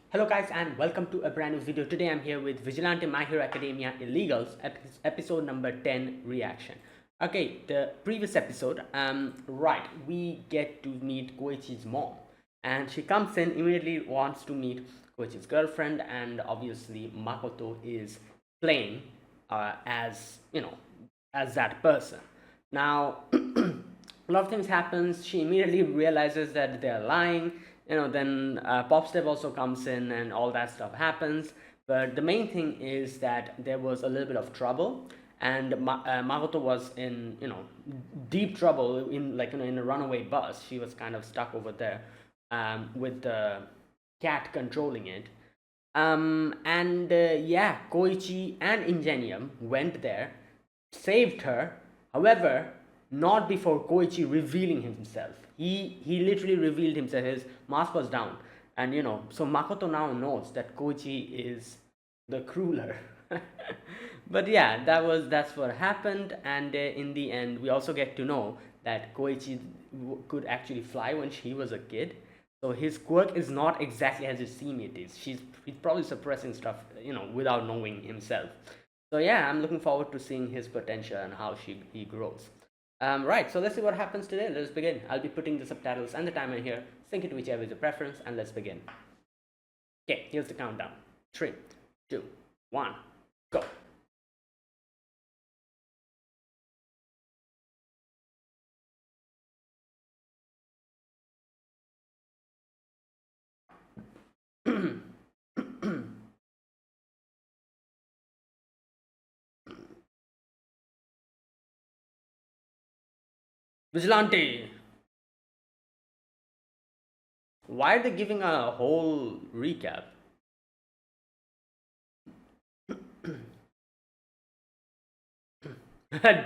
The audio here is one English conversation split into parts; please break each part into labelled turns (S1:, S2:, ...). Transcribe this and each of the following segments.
S1: Hello guys and welcome to a brand new video. Today I'm here with Vigilante My Hero Academia Illegals episode number 10 reaction. Okay, the previous episode, we get to meet Koichi's mom, and she comes in, immediately wants to meet Koichi's girlfriend, and obviously Makoto is playing as that person. Now a lot of things happens. She immediately realizes that they're lying. Then Pop Step also comes in and all that stuff happens. But the main thing is that there was a little bit of trouble, and Makoto was in deep trouble in a runaway bus. She was kind of stuck over there with the cat controlling it. Yeah, Koichi and Ingenium went there, saved her. However, not before Koichi revealing himself. He literally revealed himself. His mask was down, and so Makoto now knows that Koichi is the crueler. But yeah, that's what happened, and in the end, we also get to know that Koichi could actually fly when he was a kid. So his quirk is not exactly as you seem it is. He's probably suppressing stuff, without knowing himself. So yeah, I'm looking forward to seeing his potential and how he grows. Right, so let's see what happens today. Let's begin. I'll be putting the subtitles and the timer here. Sync it whichever is your preference, and let's begin. Okay, here's the countdown. 3, 2, 1, go. Vigilante! Why are they giving a whole recap?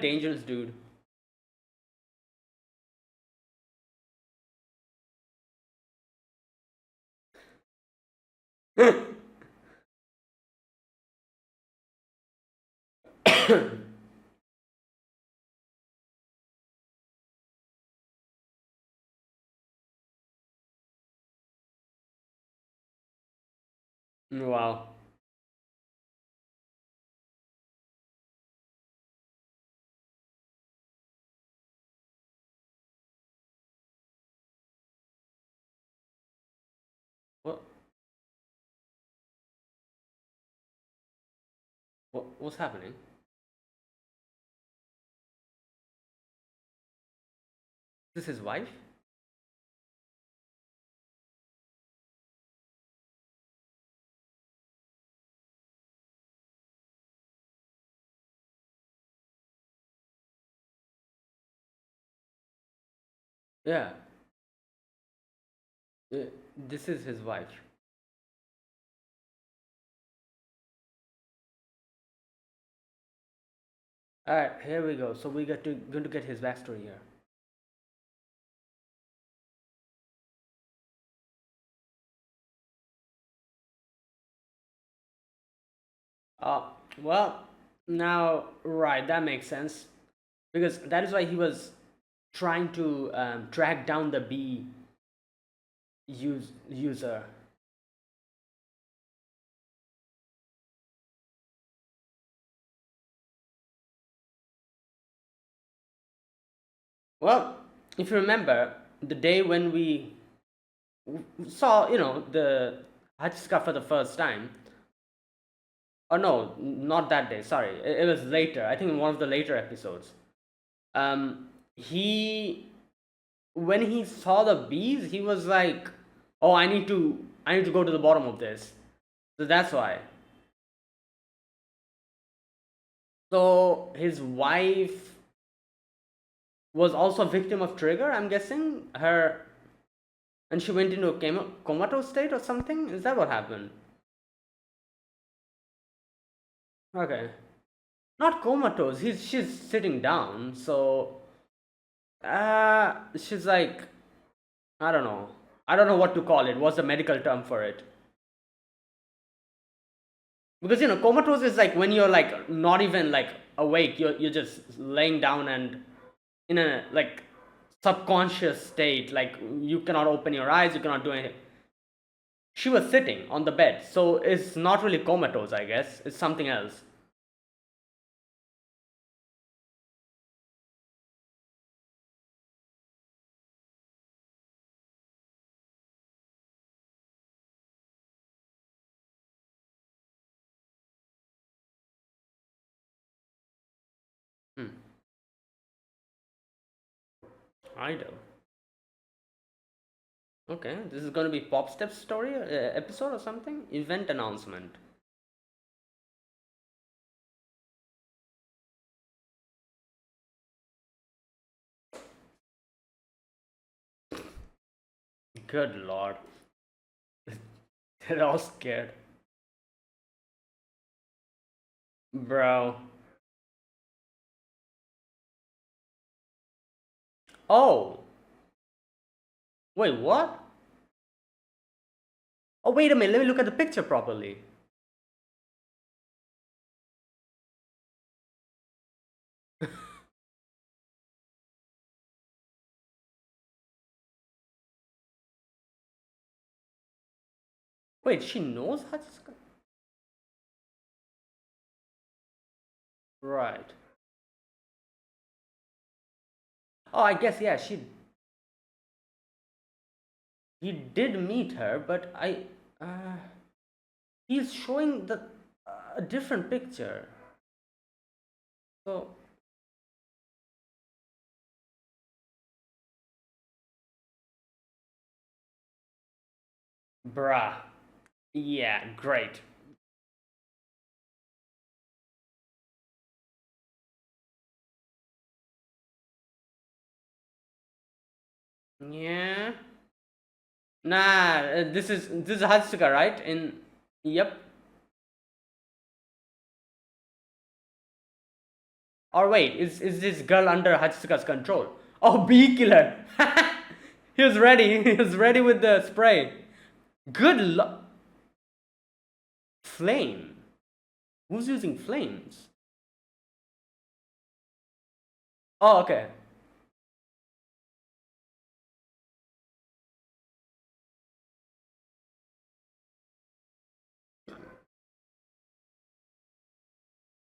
S1: Dangerous dude. Wow. What, what's happening? Is this his wife? Yeah. This is his wife. Alright, here we go. So we going to get his backstory here. Uh, well, now, right, that makes sense. Because that is why he was trying to track down the user. Well, if you remember, the day when we saw, the Hachika for the first time, or no, not that day, sorry, it was later, I think in one of the later episodes. He When he saw the bees, he was like, "Oh, I need to go to the bottom of this." So that's why. So his wife was also a victim of trigger. I'm guessing her, and she went into a comatose state or something. Is that what happened? Okay, not comatose. She's sitting down. So, she's like, I don't know. I don't know what to call it. What's the medical term for it? Because comatose is like when you're like not even like awake. You're just laying down and in a like subconscious state. Like you cannot open your eyes. You cannot do anything. She was sitting on the bed, so it's not really comatose, I guess. It's something else. Hmm. Idol. Okay, this is going to be Pop Step story episode or something? Event announcement. Good lord. They're all scared. Bro. Oh, wait, what? Oh, wait a minute, let me look at the picture properly. Wait, she knows Hatsuka? Right. Oh, I guess, yeah, he did meet her, but he's showing a different picture. So, bruh. Yeah, great. Yeah. Nah, this is Hatsuka, right? Yep. Or wait, is this girl under Hatsuka's control? Oh, bee killer. He was ready. He was ready with the spray. Good luck. Flame. Who's using flames? Oh, okay.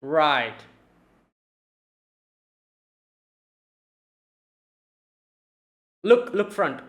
S1: Right. Look front.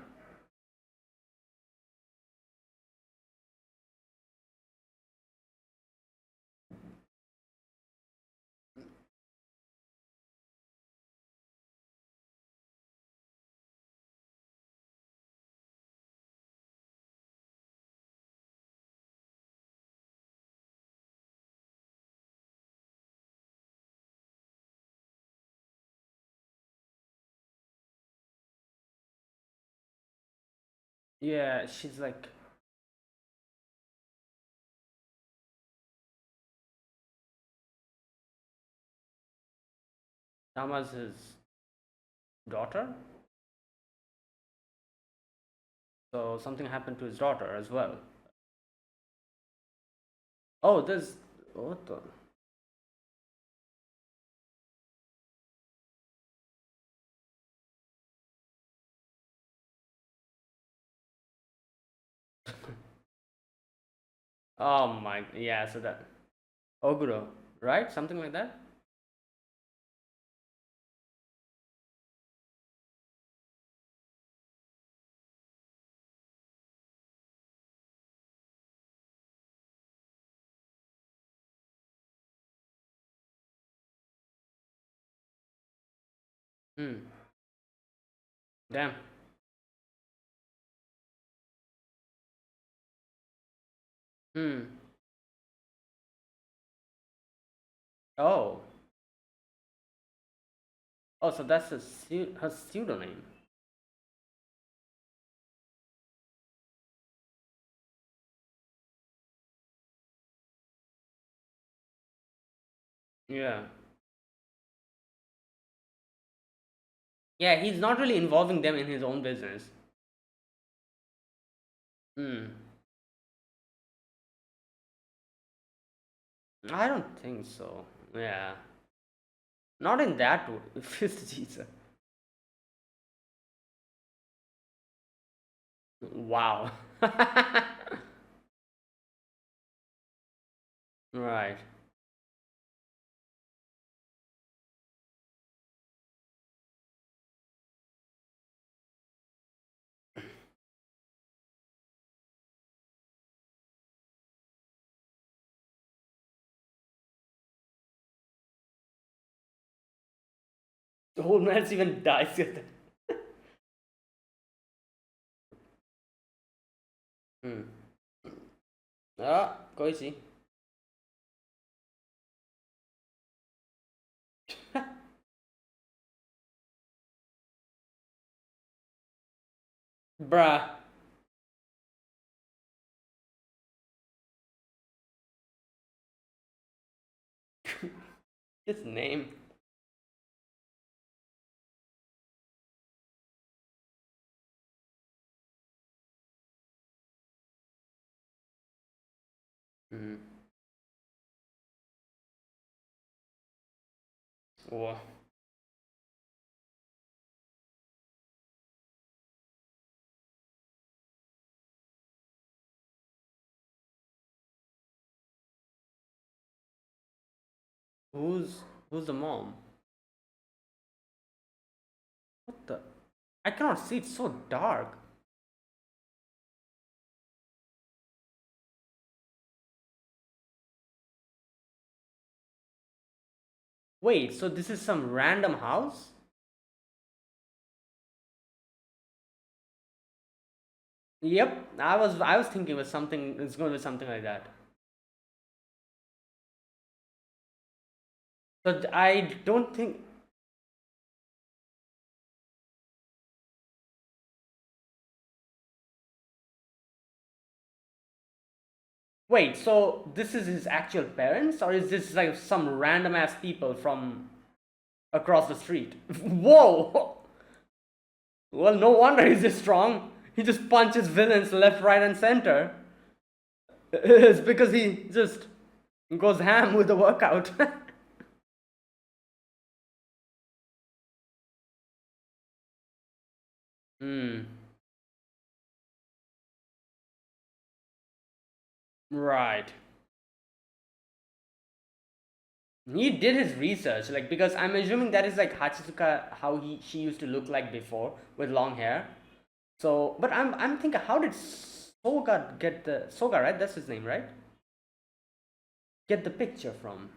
S1: Yeah, she's like, Tama's his daughter. So something happened to his daughter as well. Oh, there's what the? Oh my, yeah. So that Oguro, right? Something like that. Hmm. Damn. Hmm. Oh. Oh, so that's her pseudonym. Yeah. Yeah, he's not really involving them in his own business. Hmm. I don't think so. Yeah. Not in that way. Fifth Jesus. Wow. Right. The whole man's even dies with it. Hmm. Ah, Koichi. Bruh. His name. Hmm. Oh. Who's who's the mom? What the? I cannot see. It's so dark. Wait. So this is some random house? Yep. I was thinking it was something. It's going to be something like that. So I don't think. Wait. So this is his actual parents, or is this like some random ass people from across the street? Whoa. Well, no wonder he's this strong. He just punches villains left, right, and center. It's because he just goes ham with the workout. Hmm. Right. He did his research, like because I'm assuming that is like Hachizuka how she used to look like before with long hair. So, but I'm thinking, how did Soga get the Soga, right? That's his name, right? Get the picture from.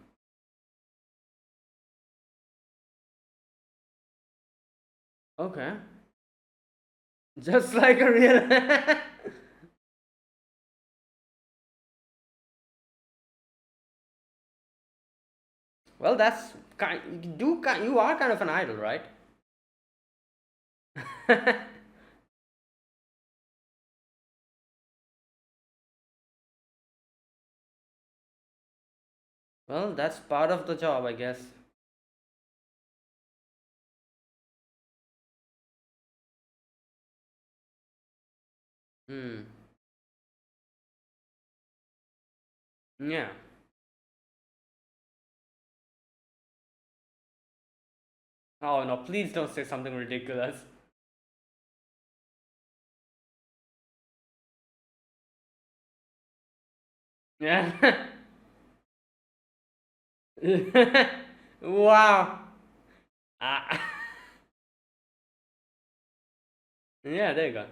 S1: Okay. Just like a real. Well, that's kind. You are kind of an idol, right? Well, that's part of the job, I guess. Hmm. Yeah. Oh no! Please don't say something ridiculous. Yeah. Wow. Ah. Yeah, there you go.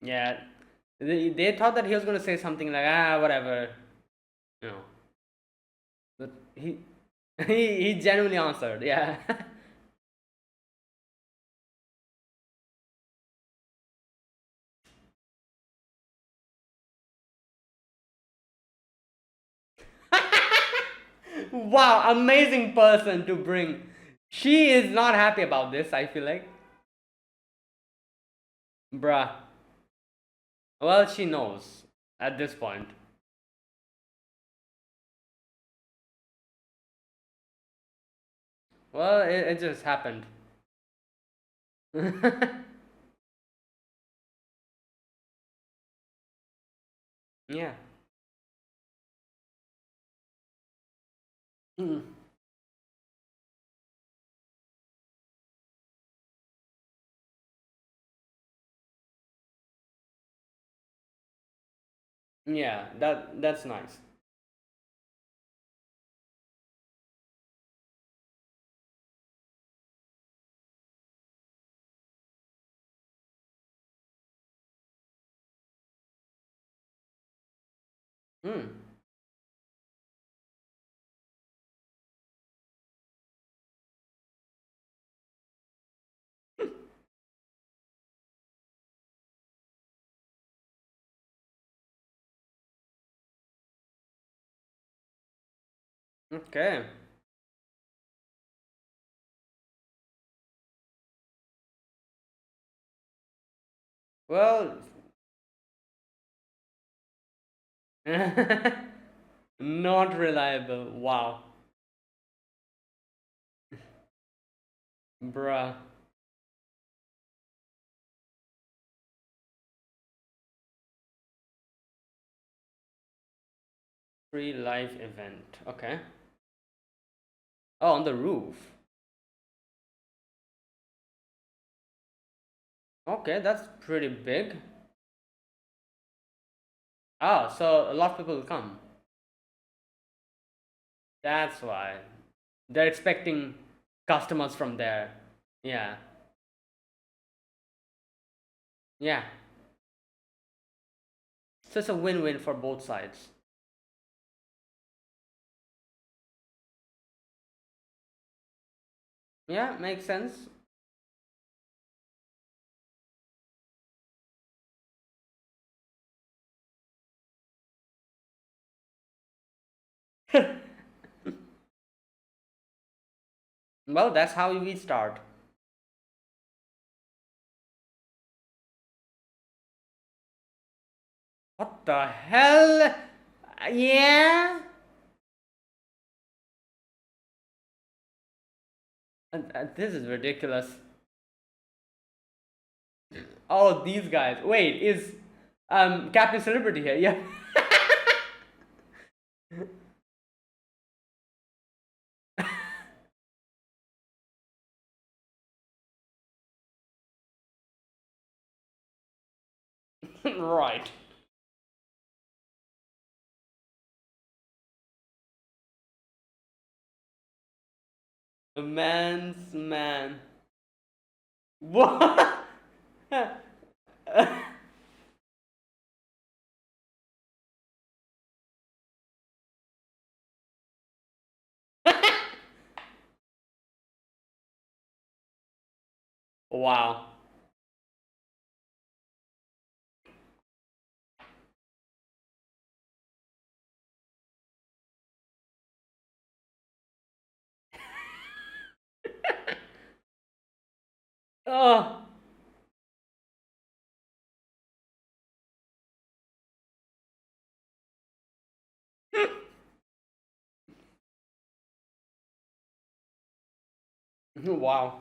S1: Yeah, they thought that he was going to say something like whatever, you know. But he genuinely answered. Yeah. Wow, amazing person to bring. She is not happy about this. I feel like, bruh. Well, she knows at this point. Well, it just happened. Yeah. Mm. Yeah, that's nice. Hmm. Okay. Well, not reliable. Wow, bruh. Free live event. Okay. Oh, on the roof. Okay, that's pretty big. Ah, so a lot of people will come. That's why they're expecting customers from there. Yeah, yeah. So it's a win-win for both sides. Yeah, makes sense. Well, that's how we start. What the hell? Yeah. This is ridiculous. Oh, these guys. Wait, is Captain Celebrity here? Yeah. Right. A man's man. What? Wow. Oh. Wow.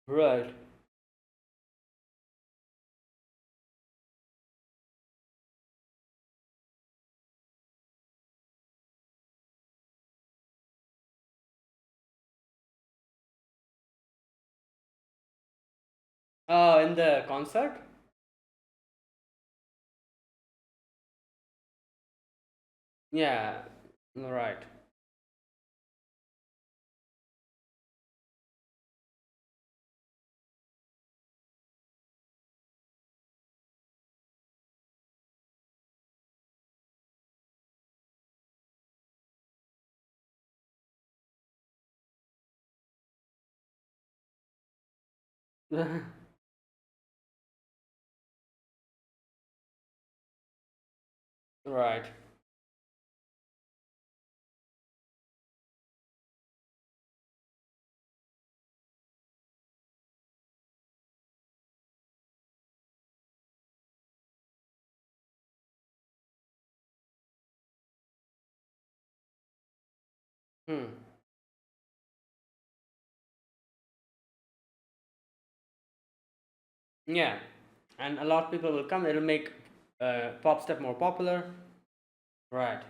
S1: Right. In the concert? Yeah. Right. Right. Hmm. Yeah. And a lot of people will come. It'll make pop step more popular. Right.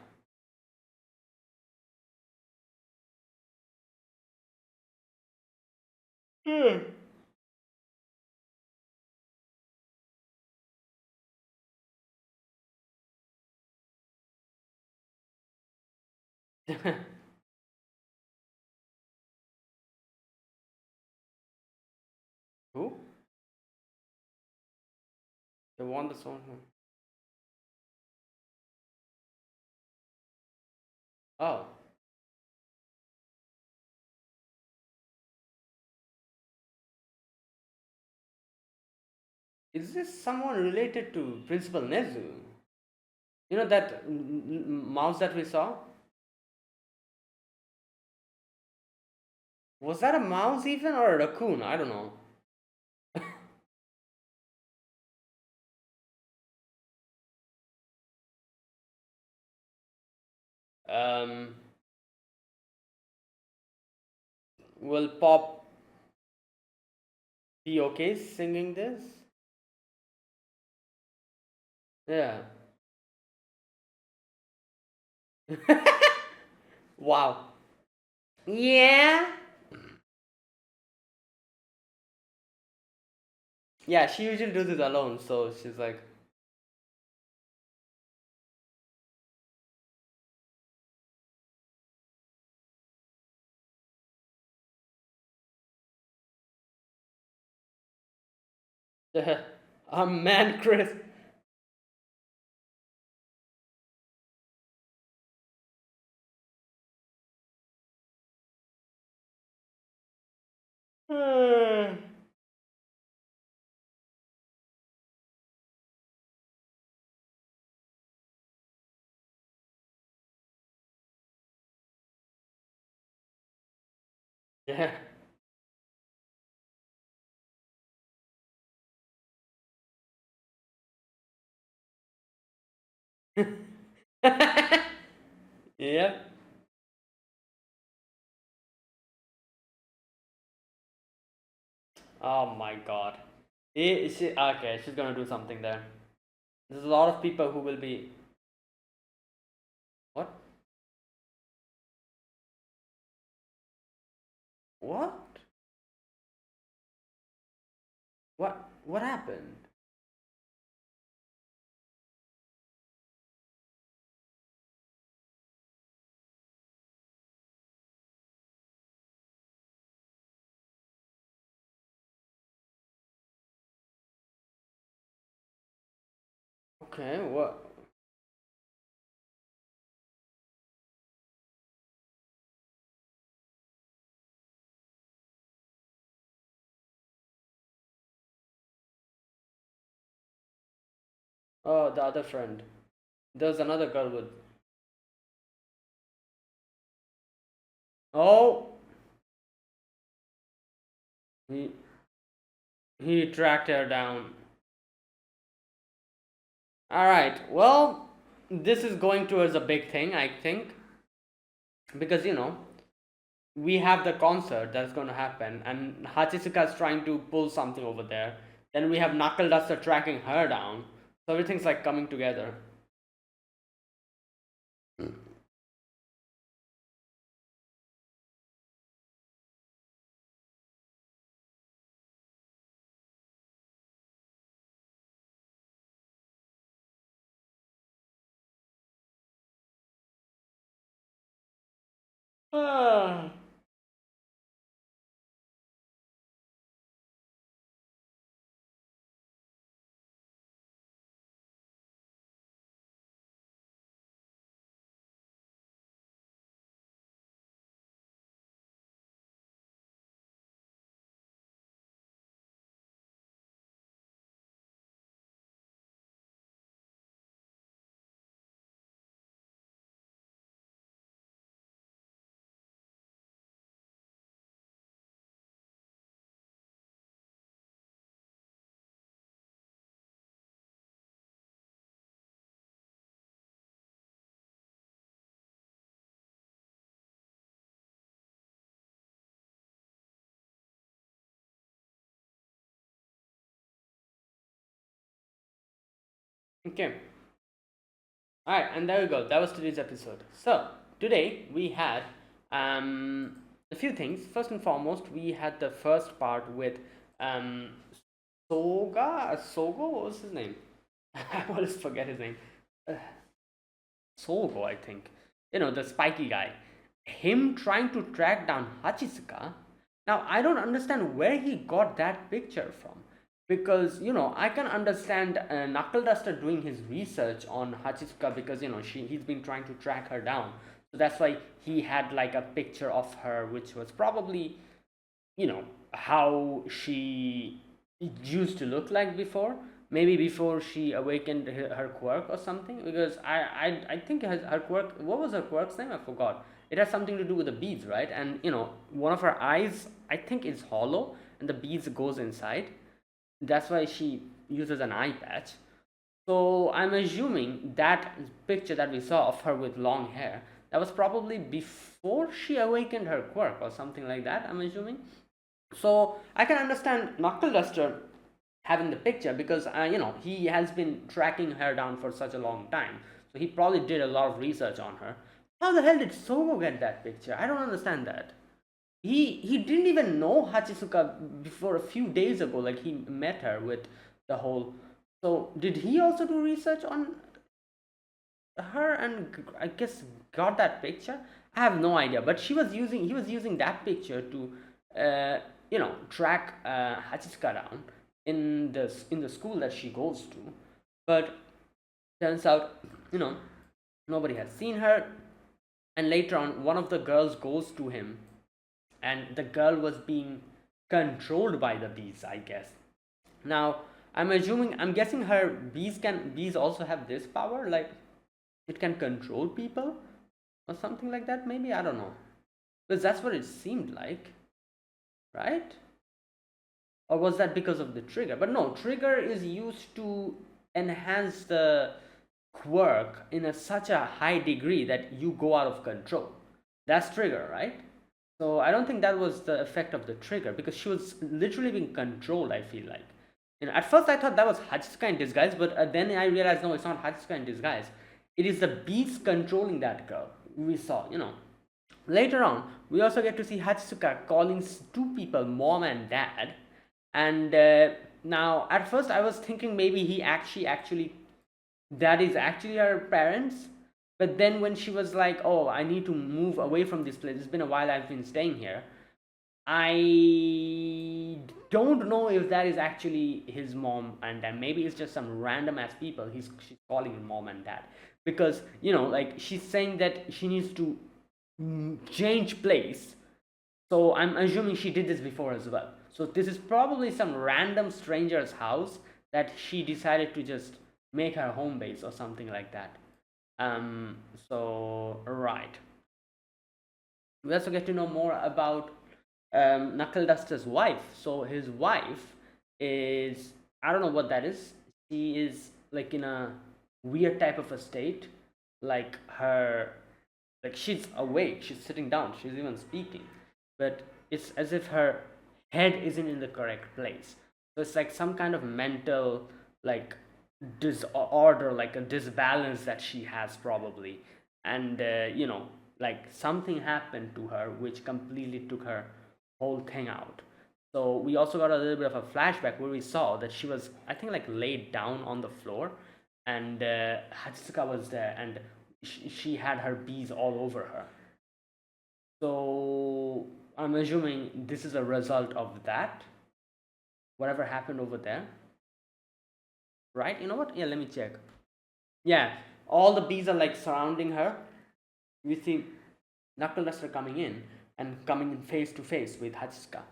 S1: Who? They won the song. Oh, is this someone related to Principal Nezu? You know that mouse that we saw? Was that a mouse even or a raccoon? I don't know. Um, will Pop be okay singing this? Yeah. Wow. Yeah. Yeah, she usually does it alone, so she's like, man, Chris. Yeah. Yep. Oh my god. Okay, she's gonna do something there. There's a lot of people who will be. What? What? What happened? Okay, what? Oh, the other friend. There's another girl with. Oh, he he tracked her down. All right. Well, this is going towards a big thing, I think, because we have the concert that's going to happen, and Hachisuka is trying to pull something over there. Then we have Knuckle Duster tracking her down. So everything's like coming together. Ah. Okay. All right, and there we go. That was today's episode. So today we had um a few things. First and foremost, we had the first part with um, Sogo, what was his name? I always forget his name. Uh, Sogo, I think. The spiky guy. Him trying to track down Hachisuka. Now, I don't understand where he got that picture from. Because, I can understand Knuckle Duster doing his research on Hachisuka because, he's been trying to track her down. So that's why he had like a picture of her, which was probably, how she used to look like before. Maybe before she awakened her quirk or something. Because I think her quirk. What was her quirk's name? I forgot. It has something to do with the beads, right? And one of her eyes, I think, is hollow, and the beads goes inside. That's why she uses an eye patch. So I'm assuming that picture that we saw of her with long hair, that was probably before she awakened her quirk or something like that, I'm assuming. So I can understand Knuckle Duster having the picture because he has been tracking her down for such a long time. So he probably did a lot of research on her. How the hell did Sogo get that picture? I don't understand that. He didn't even know Hachisuka before a few days ago. Like he met her with the whole. So did he also do research on her and I guess got that picture? I have no idea. But he was using that picture to track Hachisuka down in the school that she goes to. But turns out nobody has seen her. And later on, one of the girls goes to him, and the girl was being controlled by the bees, I guess. Now, I'm guessing her bees also have this power, like it can control people or something like that. Maybe, I don't know, because that's what it seemed like, right? Or was that because of the trigger? But no, trigger is used to enhance the quirk in such a high degree that you go out of control. That's trigger, right? So I don't think that was the effect of the trigger because she was literally being controlled, I feel like. At first I thought that was Hachisuka in disguise, but then I realized no, it's not Hachisuka in disguise. It is the beast controlling that girl. We saw. Later on, we also get to see Hachisuka calling two people, mom and dad. And now, at first, I was thinking maybe he actually that is actually her parents. But then when she was like, "Oh, I need to move away from this place. It's been a while I've been staying here." I don't know if that is actually his mom and dad. Maybe it's just some random ass people. She's calling him mom and dad because like she's saying that she needs to change place. So I'm assuming she did this before as well. So this is probably some random stranger's house that she decided to just make her home base or something like that. So right. We also get to know more about Knuckle Duster's wife. So his wife is, I don't know what that is. She is like in a weird type of a state. Like she's awake, she's sitting down, she's even speaking. But it's as if her head isn't in the correct place. So it's like some kind of mental like disorder, like a disbalance that she has probably. And like something happened to her which completely took her whole thing out. So we also got a little bit of a flashback where we saw that she was, I think, like laid down on the floor, and Hatsuka was there, and she had her bees all over her. So I'm assuming this is a result of that, whatever happened over there, right? You know what? Yeah, let me check. Yeah, all the bees are like surrounding her. We see Knuckle Duster coming in and coming in face to face with Hachisuka.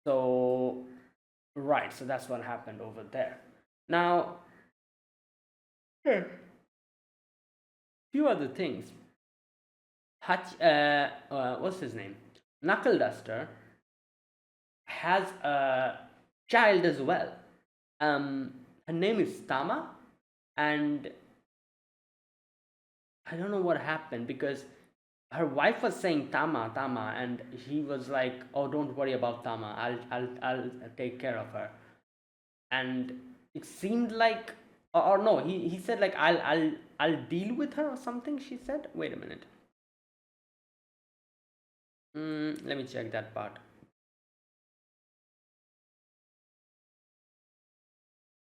S1: So, right, so that's what happened over there. Now, few other things. What's his name? Knuckle Duster has a child as well. Her name is Tama, and I don't know what happened because her wife was saying Tama, Tama, and he was like, "Oh, don't worry about Tama. I'll take care of her." And it seemed like, or no, he said like, I'll deal with her or something. She said, "Wait a minute." Let me check that part.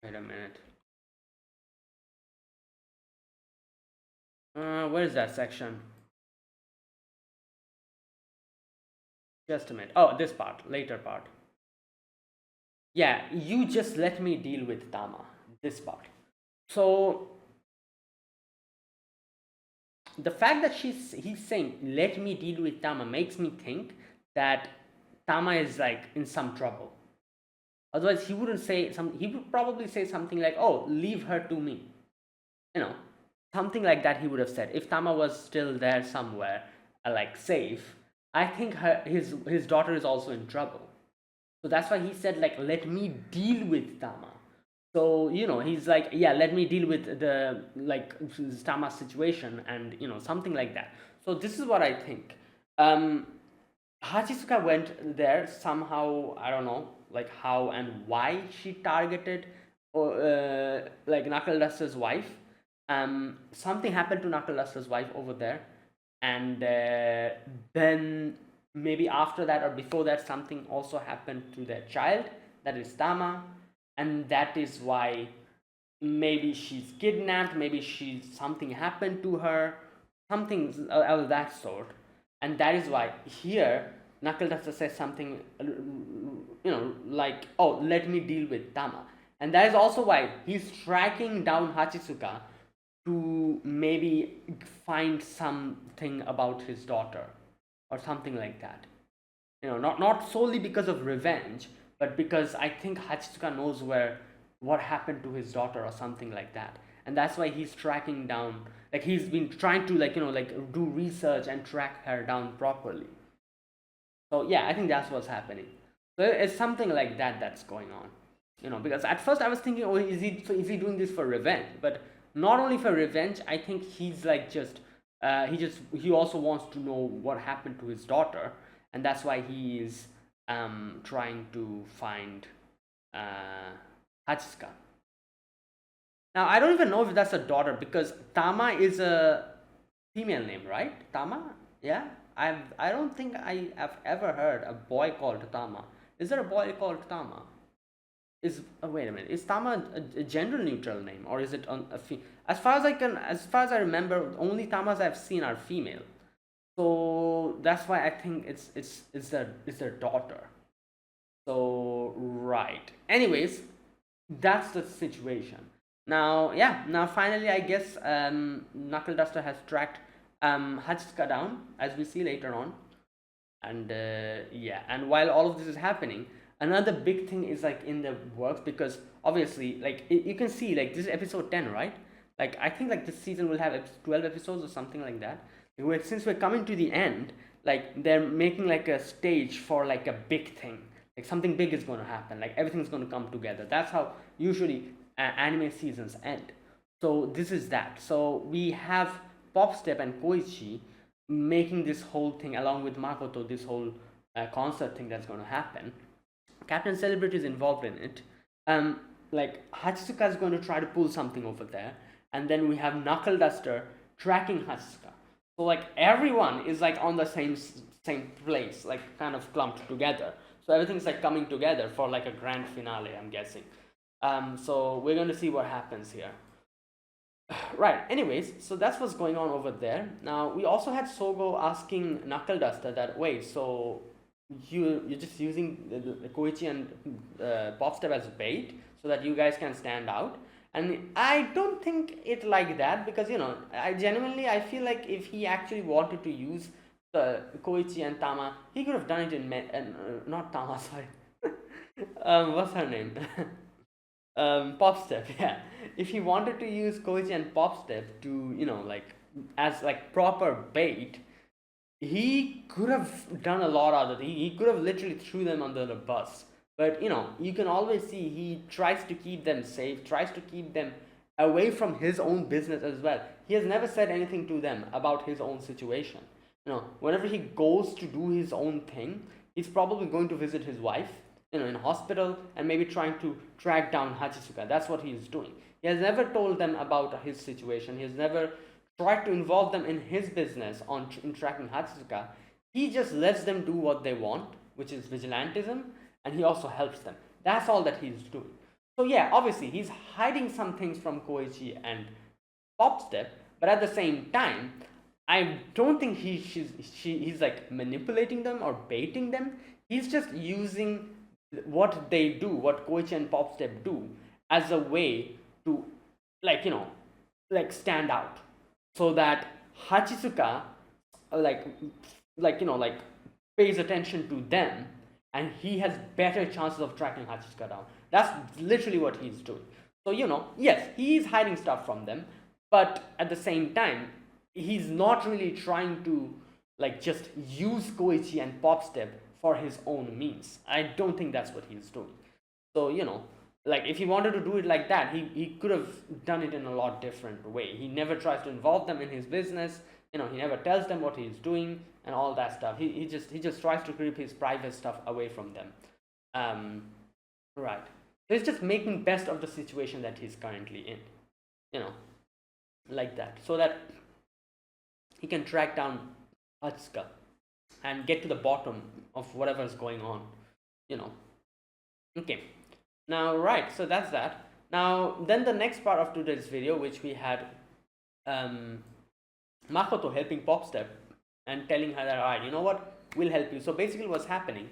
S1: Wait a minute. Where is that section? Just a minute. Oh, this part, later part. Yeah, you just let me deal with Tama. This part. So the fact that he's saying let me deal with Tama makes me think that Tama is like in some trouble. Otherwise, he wouldn't say some. He would probably say something like, "Oh, leave her to me," you know, something like that. He would have said if Tama was still there somewhere, like safe. I think his daughter is also in trouble. So that's why he said like, "Let me deal with Tama." So he's like, "Yeah, let me deal with the like Tama's situation," and something like that. So this is what I think. Um, Hachisuka went there somehow. I don't know, like how and why she targeted, or like Knuckle Duster's wife. Something happened to Knuckle Duster's wife over there, and then maybe after that or before that, something also happened to their child. That is Tama, and that is why maybe she's kidnapped. Maybe something happened to her, something of that sort, and that is why here Knuckle Duster says something, like, "Oh, let me deal with Tama," and that is also why he's tracking down Hachisuka to maybe find something about his daughter or something like that. Not solely because of revenge, but because I think Hachisuka knows what happened to his daughter or something like that, and that's why he's tracking down. Like he's been trying to like do research and track her down properly. So yeah, I think that's what's happening. So it's something like that that's going on. Because at first I was thinking, oh, is he doing this for revenge? But not only for revenge. I think he's like he also wants to know what happened to his daughter, and that's why he is trying to find Hachisuka. Now I don't even know if that's a daughter because Tama is a female name, right? Tama? Yeah. I don't think I have ever heard a boy called Tama. Is there a boy called Tama? Wait a minute. Is Tama a gender neutral name or is it on a as far as I remember, only Tamas I've seen are female. So that's why I think it's their daughter. So right. Anyways, that's the situation. Now, yeah. Now, finally, I guess Knuckle Duster has tracked Hachisuka down, as we see later on, and yeah. And while all of this is happening, another big thing is like in the works because obviously, like you can see, like this is episode 10, right? Like I think like this season will have 12 episodes or something like that. Since we're coming to the end, like they're making like a stage for like a big thing, like something big is going to happen, like everything's going to come together. That's how usually anime seasons end. So this is that. So we have Popstep and Koichi making this whole thing along with Makoto, this whole concert thing that's going to happen. Captain Celebrity is involved in it. Like Hachisuka is going to try to pull something over there, and then we have Knuckle Duster tracking Hachisuka. So like everyone is like on the same place, like kind of clumped together. So everything's like coming together for like a grand finale, I'm guessing. So we're going to see what happens here. Right. Anyways, so that's what's going on over there. Now we also had Sogo asking Knuckle Duster that wait, so you're just using the Koichi and Popstep as bait so that you guys can stand out. And I don't think it like that because I feel like if he actually wanted to use the Koichi and Tama, he could have done it in not Tama, sorry. What's her name? Popstep, yeah. If he wanted to use Koichi and Popstep to like as like proper bait, he could have done a lot out of it. He could have literally threw them under the bus. But you can always see he tries to keep them safe, tries to keep them away from his own business as well. He has never said anything to them about his own situation. Whenever he goes to do his own thing, he's probably going to visit his wife, in hospital, and maybe trying to track down Hachisuka. That's what he is doing. He has never told them about his situation. He has never tried to involve them in his business in tracking Hachisuka. He just lets them do what they want, which is vigilantism, and he also helps them. That's all that he's doing. So yeah, obviously he's hiding some things from Koichi and Popstep, but at the same time, I don't think he's like manipulating them or baiting them. He's just using what they do, what Koichi and Popstep do, as a way to, like, like stand out, so that Hachisuka, like like pays attention to them, and he has better chances of tracking Hachisuka down. That's literally what he's doing. So yes, he's hiding stuff from them, but at the same time, he's not really trying to like just use Koichi and Popstep for his own means. I don't think that's what he's doing. So like if he wanted to do it like that, he could have done it in a lot different way. He never tries to involve them in his business. He never tells them what he's doing and all that stuff. He just tries to keep his private stuff away from them. Right. So he's just making best of the situation that he's currently in. Like that, so that he can track down Atsuka and get to the bottom of whatever's going on. Okay. Now, right, so that's that. Now, then the next part of today's video, which we had Makoto helping Popstep and telling her that, alright, you know what, we'll help you. So basically what's happening,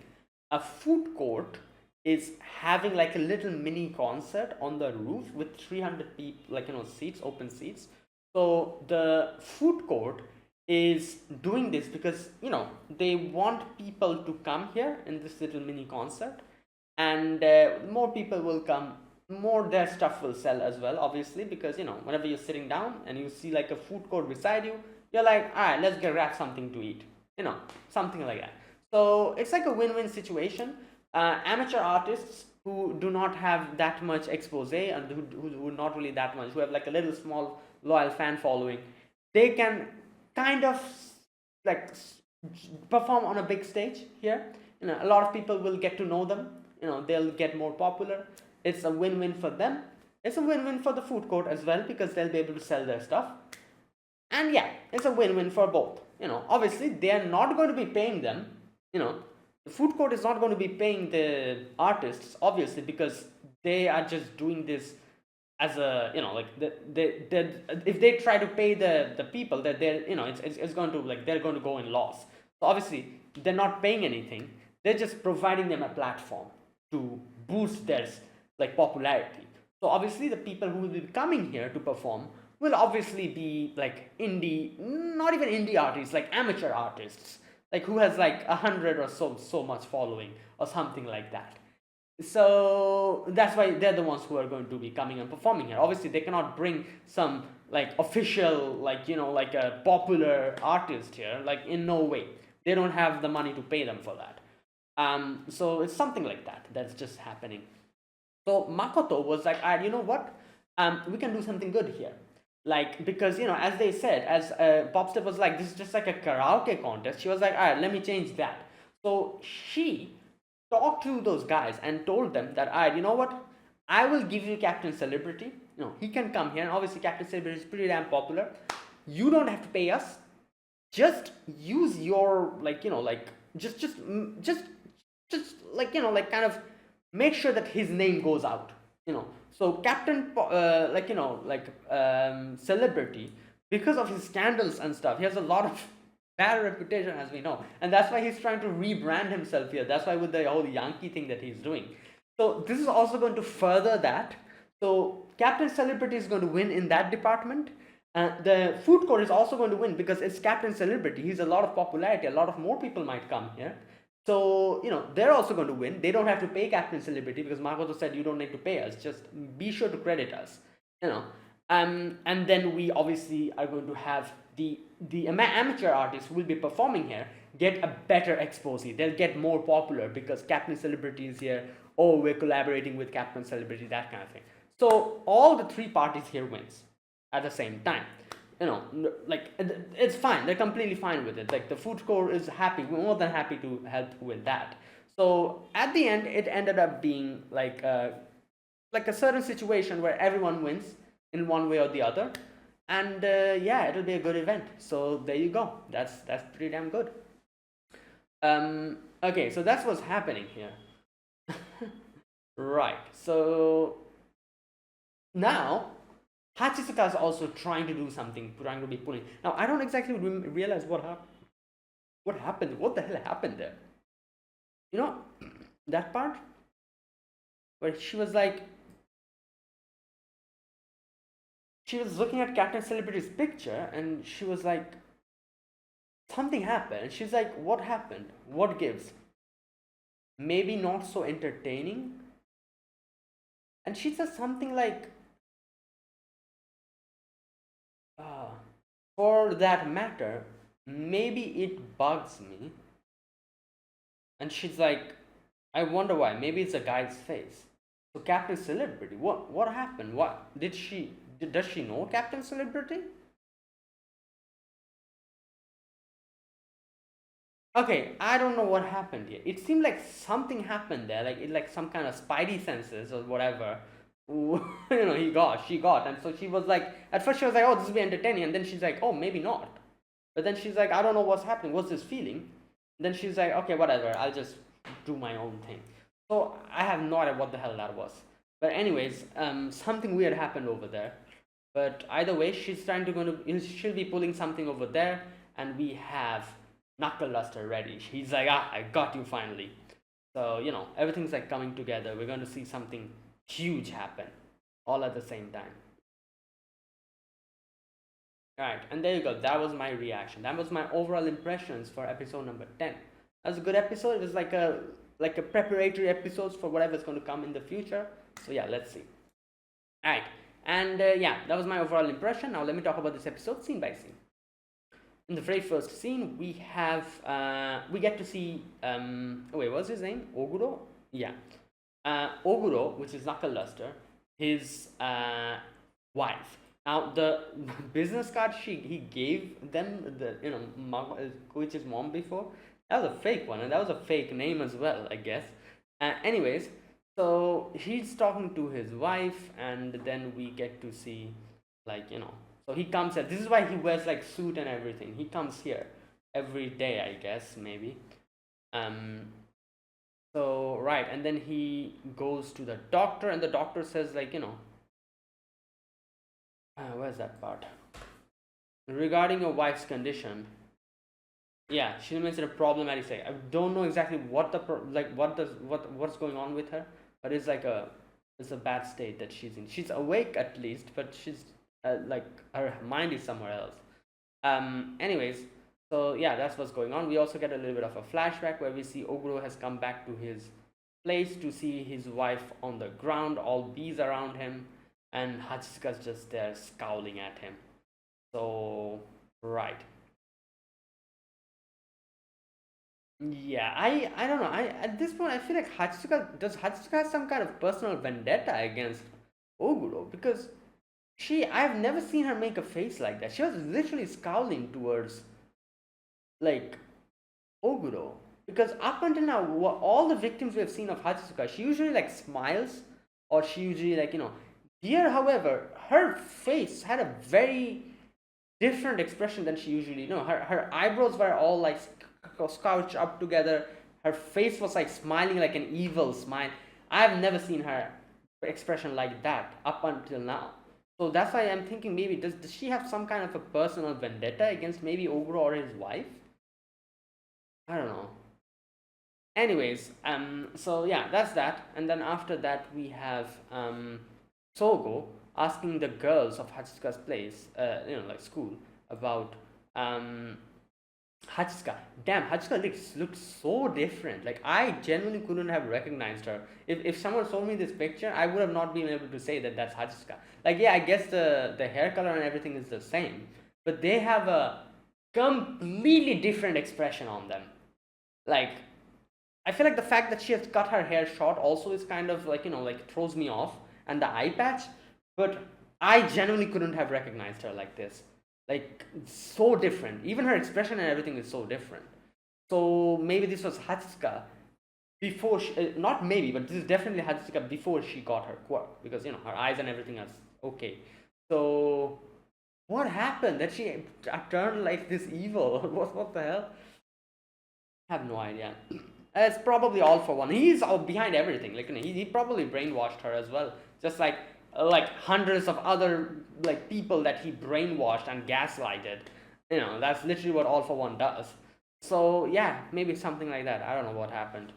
S1: a food court is having like a little mini concert on the roof with 300 people, like seats, open seats. So the food court is doing this because they want people to come here in this little mini concert, and more people will come, more their stuff will sell as well, obviously, because whenever you're sitting down and you see like a food court beside you, you're like, all right, let's grab something to eat, something like that. So it's like a win-win situation. Amateur artists who do not have that much expose and who not really that much, who have like a little small loyal fan following, they can kind of like perform on a big stage here. A lot of people will get to know them. They'll get more popular. It's a win-win for them. It's a win-win for the food court as well, because they'll be able to sell their stuff. And yeah, it's a win-win for both. Obviously they are not going to be paying them. The food court is not going to be paying the artists, obviously, because they are just doing this as a like if they try to pay the people, that they're it's going to, like, they're going to go in loss. So obviously they're not paying anything. They're just providing them a platform to boost their like popularity. So obviously the people who will be coming here to perform will obviously be like indie, not even indie artists, like amateur artists, like who has like 100 or so much following or something like that. So that's why they're the ones who are going to be coming and performing here. Obviously they cannot bring some like official, like like a popular artist here, like in no way. They don't have the money to pay them for that. So it's something like that that's just happening. So Makoto was like, all right, you know what, we can do something good here. Like, because as they said, as Popstep was like, this is just like a karaoke contest, she was like, all right, let me change that. So she talked to those guys and told them that, all right, you know what, I will give you Captain Celebrity. He can come here, and obviously Captain Celebrity is pretty damn popular. You don't have to pay us. Just use your just like like kind of make sure that his name goes out. So Captain Celebrity, because of his scandals and stuff, he has a lot of bad reputation, as we know, and that's why he's trying to rebrand himself here. That's why with the whole Yankee thing that he's doing. So this is also going to further that. So Captain Celebrity is going to win in that department. The food court is also going to win because it's Captain Celebrity. He's a lot of popularity. A lot of more people might come here. So, they're also going to win. They don't have to pay Captain Celebrity because Makoto said you don't need to pay us. Just be sure to credit us. And then we obviously are going to have the amateur artists who will be performing here get a better expose. They'll get more popular because Captain Celebrity is here. Oh, we're collaborating with Captain Celebrity, that kind of thing. So all the three parties here wins at the same time. Like, it's fine. They're completely fine with it. Like, the food court is happy. We're more than happy to help with that. So at the end, it ended up being like a certain situation where everyone wins in one way or the other. And yeah, it'll be a good event. So there you go. That's pretty damn good. Okay, so that's what's happening here. Right. So now Hachisuka is also trying to do something, trying to be pulling. Now I don't exactly realize what happened. What the hell happened there? You know, that part where she was looking at Captain Celebrity's picture and she was like, something happened. She's like, what happened? What gives? Maybe not so entertaining. And she says something like, uh, for that matter, maybe it bugs me. And she's like, I wonder why. Maybe it's a guy's face. So Captain Celebrity, what happened? Does she know Captain Celebrity? Okay, I don't know what happened here. It seemed like something happened there, like some kind of spidey senses or whatever. She got, and so she was like, at first she was like, oh, this will be entertaining, and then she's like, oh, maybe not. But then she's like, I don't know what's happening. What's this feeling? And then she's like, okay, whatever. I'll just do my own thing. So I have no idea what the hell that was. But anyways, something weird happened over there. But either way, she'll be pulling something over there, and we have Knuckle Luster ready. He's like, I got you finally. So everything's like coming together. We're going to see something huge happen, all at the same time. Right, and there you go. That was my reaction. That was my overall impressions for episode number 10. That was a good episode. It was like a preparatory episode for whatever's going to come in the future. So yeah, let's see. Alright, and yeah, that was my overall impression. Now let me talk about this episode scene by scene. In the very first scene, we get to see what's his name? Oguro? Yeah. Oguro, which is Knuckle Luster, his wife. Now the business card he gave them, Koichi's mom before, that was a fake one, and that was a fake name as well, I guess. Anyways, so he's talking to his wife, and then we get to see, so he comes here. This is why he wears like suit and everything. He comes here every day, I guess, maybe. So right, and then he goes to the doctor, and the doctor says where's that part? Regarding your wife's condition, yeah, she remains in a problematic state. I don't know exactly what's going on with her, but it's a bad state that she's in. She's awake at least, but she's her mind is somewhere else. Anyways, so yeah, that's what's going on. We also get a little bit of a flashback where we see Oguro has come back to his place to see his wife on the ground, all bees around him, and Hachisuka's just there scowling at him. So right. Yeah, I don't know. At this point I feel like Hachisuka have some kind of personal vendetta against Oguro, because I've never seen her make a face like that. She was literally scowling towards like Oguro, because up until now, all the victims we have seen of Hachisuka, she usually like smiles, or she usually here, however, her face had a very different expression than she usually. Her eyebrows were all like scouched up together. Her face was like smiling like an evil smile. I've never seen her expression like that up until now. So that's why I'm thinking, maybe does she have some kind of a personal vendetta against maybe Oguro or his wife? I don't know. Anyways, so yeah, that's that. And then after that, we have Sogo asking the girls of Hachisuka's place, like school, about Hachisuka. Damn, Hachisuka looked so different. Like, I genuinely couldn't have recognized her. If someone showed me this picture, I would have not been able to say that that's Hachisuka. Like, yeah, I guess the hair color and everything is the same, but they have a completely different expression on them. Like, I feel like the fact that she has cut her hair short also is kind of like throws me off, and the eye patch, but I genuinely couldn't have recognized her like this. Like, so different. Even her expression and everything is so different. So maybe this was Hachisuka before not maybe, but this is definitely Hachisuka before she got her quirk, because her eyes and everything is okay. So what happened that she turned like this evil? What the hell? I have no idea. It's probably all for one. He's all behind everything. Like, he probably brainwashed her as well. Just like hundreds of other like people that he brainwashed and gaslighted. That's literally what All for One does. So yeah, maybe something like that. I don't know what happened.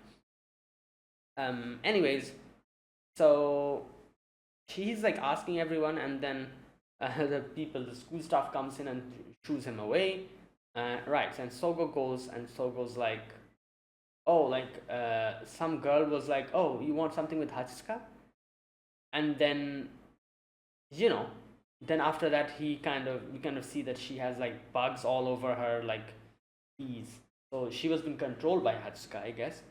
S1: Anyways, so he's like asking everyone, and then the school staff comes in and shoos him away. Right, and Sogo goes, and Sogo's like, oh, like some girl was like, oh, you want something with Hachika? And then, you know, then after that, we kind of see that she has like bugs all over her, like bees. So she was being controlled by Hachika, I guess.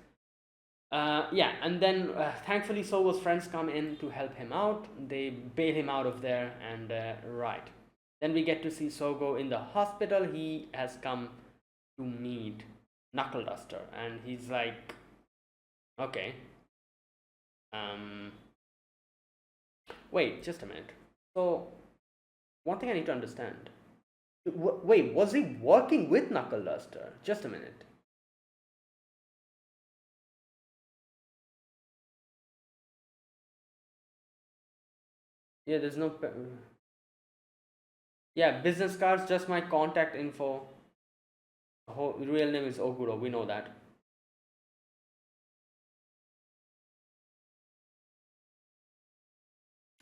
S1: Yeah, and then thankfully Sogo's friends come in to help him out. They bail him out of there, and right. Then we get to see Sogo in the hospital. He has come to meet Knuckle Duster, and he's like, okay, um, wait, just a minute. So, one thing I need to understand. Wait, was he working with Knuckle Duster? Just a minute. Yeah, there's no. Yeah, business cards, just my contact info. Real name is Oguro, we know that.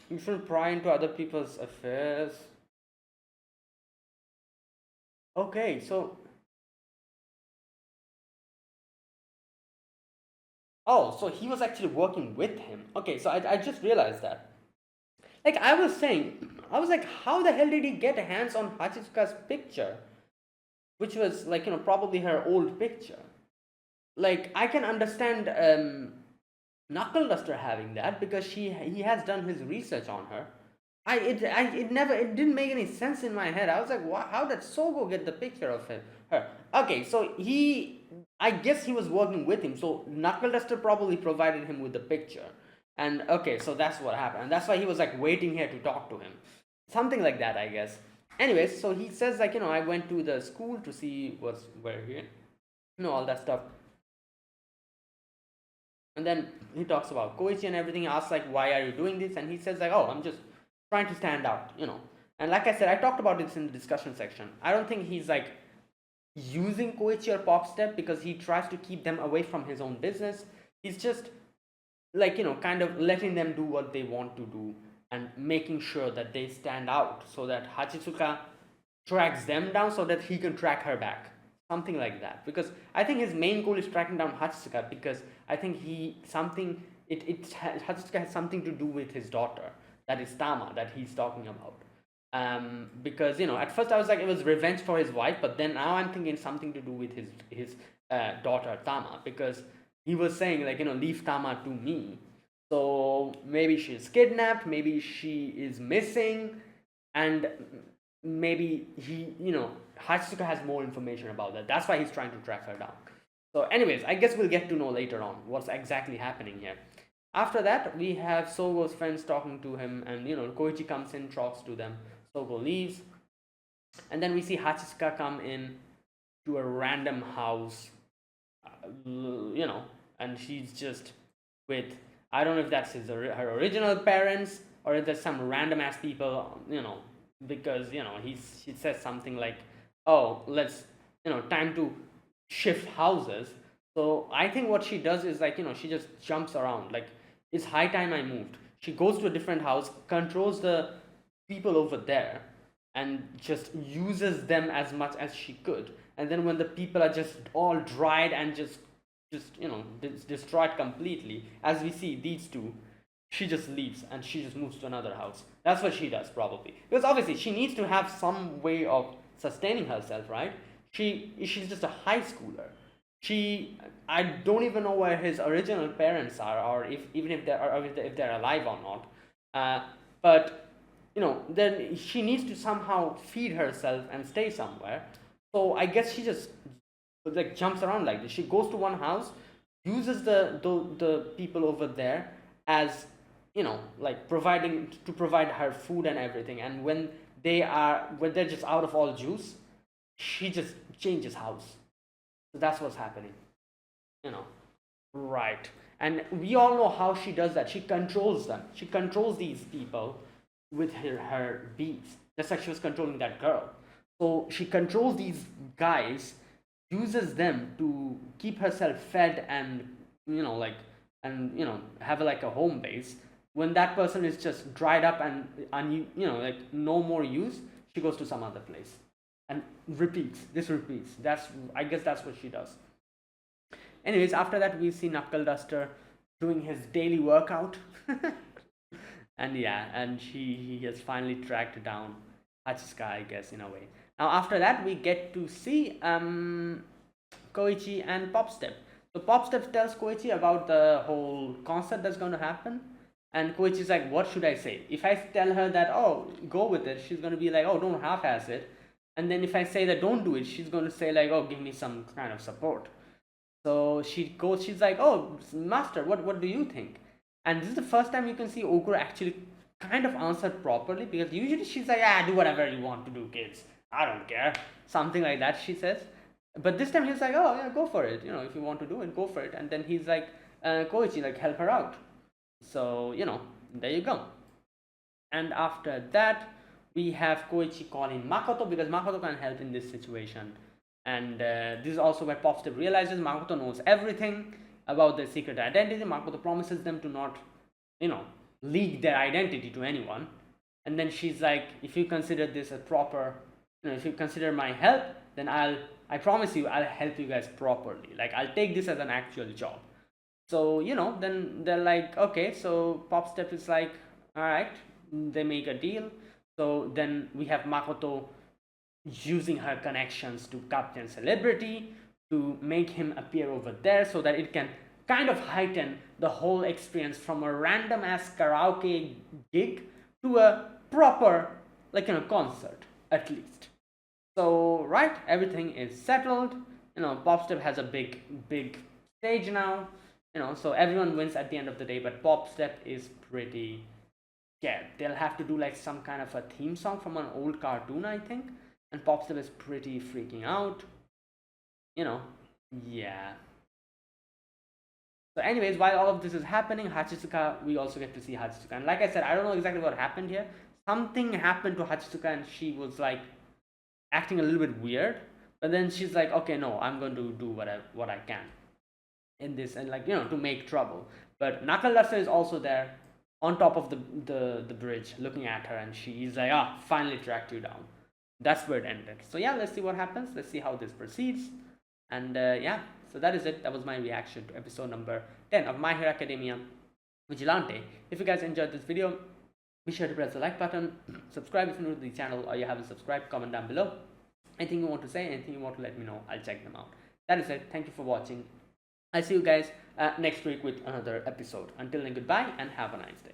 S1: You shouldn't pry into other people's affairs. Okay, so. Oh, so he was actually working with him. Okay, so I just realized that. Like I was saying, I was like, how the hell did he get hands on Hachitsuka's picture? Which was like, probably her old picture. Like, I can understand Knuckle Duster having that because he has done his research on her. It didn't make any sense in my head. I was like, how did Sogo get the picture of her? Okay, so I guess he was working with him. So Knuckle Duster probably provided him with the picture, and okay, so that's what happened, and that's why he was like waiting here to talk to him, something like that, I guess. Anyways, so he says like, I went to the school to see where he, all that stuff. And then he talks about Koichi and everything. He asks like, why are you doing this? And he says like, oh, I'm just trying to stand out. And like I said, I talked about this in the discussion section. I don't think he's like using Koichi or Popstep because he tries to keep them away from his own business. He's just like, kind of letting them do what they want to do and making sure that they stand out so that Hachitsuka tracks them down so that he can track her back, something like that. Because I think his main goal is tracking down Hachitsuka because I think Hachitsuka has something to do with his daughter, that is Tama, that he's talking about. Because at first I was like it was revenge for his wife, but then now I'm thinking something to do with his daughter Tama, because he was saying like, leave Tama to me. So maybe she's kidnapped, maybe she is missing, and maybe Hatsuka has more information about that. That's why he's trying to track her down. So anyways, I guess we'll get to know later on what's exactly happening here. After that, we have Sogo's friends talking to him, and Koichi comes in, talks to them. Sogo leaves, and then we see Hachisuka come in to a random house, and she's just with, I don't know if that's her original parents or if there's some random ass people, because he says something like, oh, let's, time to shift houses. So I think what she does is like, she just jumps around, like, it's high time I moved. She goes to a different house, controls the people over there, and just uses them as much as she could. And then when the people are just all dried and just destroyed completely, as we see these two, she just leaves and she just moves to another house. That's what she does probably, because obviously she needs to have some way of sustaining herself, right? She's just a high schooler. I don't even know where his original parents are, or if they're alive or not. But then she needs to somehow feed herself and stay somewhere. So I guess she just like jumps around like this. She goes to one house, uses the people over there as like provide her food and everything. And when they're just out of all juice, she just changes house. So that's what's happening. you know. Right. And we all know how she does that. She controls them. She controls these people with her beats, just like she was controlling that girl. So she controls these guys, uses them to keep herself fed and, like, and, have like a home base. When that person is just dried up and like no more use, she goes to some other place and repeats. This repeats. I guess that's what she does. Anyways, after that we see Knuckle Duster doing his daily workout. And yeah, and he has finally tracked down Hachisuka, I guess, in a way. Now after that we get to see Koichi and Popstep. So Popstep tells Koichi about the whole concert that's going to happen, and Koichi's like, what should I say? If I tell her that, oh, go with it, she's going to be like, oh, don't half-ass it. And then if I say that don't do it, she's going to say like, oh, give me some kind of support. So she's like, oh, master, what do you think? And this is the first time you can see Okura actually kind of answer properly, because usually she's like, do whatever you want to do, kids. I don't care. Something like that, she says. But this time he's like, oh, yeah, go for it. If you want to do it, go for it. And then he's like, Koichi, like, help her out. So, there you go. And after that, we have Koichi calling Makoto, because Makoto can help in this situation. And this is also where Popstep realizes Makoto knows everything about their secret identity. Makoto promises them to not, leak their identity to anyone. And then she's like, if you consider this a proper, if you consider my help, then I promise you I'll help you guys properly. Like, I'll take this as an actual job. So, then they're like, okay. So Popstep is like, all right. They make a deal. So then we have Makoto using her connections to Captain Celebrity to make him appear over there, so that it can kind of heighten the whole experience from a random ass karaoke gig to a proper, like, concert, at least. So, right, everything is settled. Popstep has a big stage now. So everyone wins at the end of the day, but Popstep is pretty scared. They'll have to do like some kind of a theme song from an old cartoon, I think. And Popstep is pretty freaking out. Yeah. So anyways, while all of this is happening, Hachisuka, we also get to see Hachisuka. And like I said, I don't know exactly what happened here. Something happened to Hachisuka and she was like acting a little bit weird. But then she's like, okay, no, I'm going to do what I can in this, and like, to make trouble. But Knuckle Duster is also there on top of the bridge looking at her, and she's like, finally tracked you down. That's where it ended. So yeah, let's see what happens. Let's see how this proceeds. And yeah, so that is it. That was my reaction to episode number 10 of My Hero Academia Vigilante. If you guys enjoyed this video, be sure to press the like button, subscribe if you're new to the channel or you haven't subscribed, comment down below. Anything you want to say, anything you want to let me know, I'll check them out. That is it. Thank you for watching. I'll see you guys next week with another episode. Until then, goodbye and have a nice day.